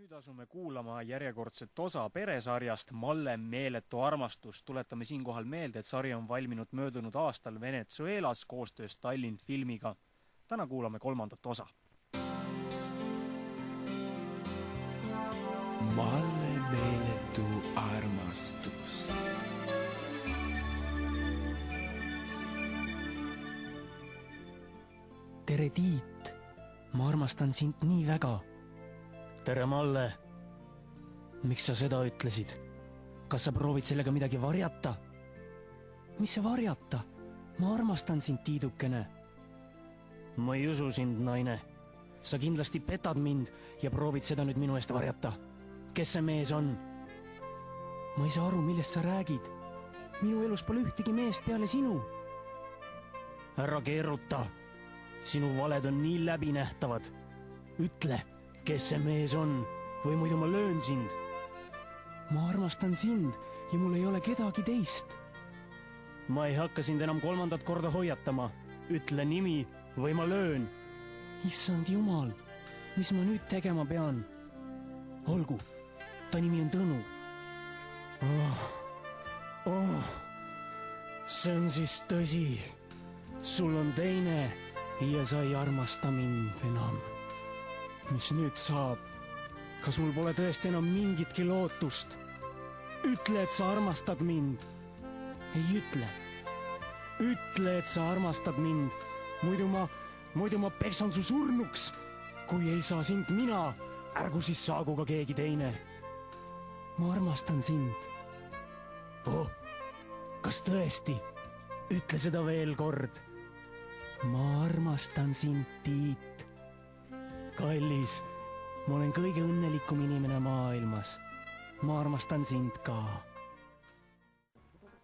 Nüüd asume kuulama järjekordset osa peresarjast Malle meeletu armastus. Tuletame siinkohal meelde, et sari on valminud möödunud aastal Venezuelas koostöös Tallinn Filmiga. Täna kuulame kolmandat osa. Malle meeletu armastus. Tere, Tiit! Ma armastan sind nii väga. Tere, Malle! Miks sa seda ütlesid? Kas sa proovid sellega midagi varjata? Mis see varjata? Ma armastan sind, Tiidukene. Ma ei usu sind, naine. Sa kindlasti petad mind ja proovid seda nüüd minu eest varjata. Kes see mees on? Ma ei saa aru, millest sa räägid. Minu elus pole ühtegi meest peale sinu. Ära keeruta. Sinu valed on nii läbinähtavad. Ütle, kes see mees on, või muidu ma löön sind. Ma armastan sind ja mul ei ole kedagi teist. Ma ei hakka sind enam kolmandat korda hoiatama. Ütle nimi või ma löön. Issand Jumal, mis ma nüüd tegema pean? Olgu, ta nimi on Tõnu. See on siis tõsi. Sul on teine ja sa ei armasta mind enam. Mis nüüd saab? Kas mul pole tõesti enam mingitki lootust? Ütle, et sa armastad mind. Ei ütle. Ütle, et sa armastad mind. Muidu ma peksan su surnuks. Kui ei saa sind mina, ärgu siis saagu ka keegi teine. Ma armastan sind. Kas tõesti? Ütle seda veel kord. Ma armastan sind, Tiit. Kallis, ma olen kõige õnnelikum inimene maailmas. Ma armastan sind ka.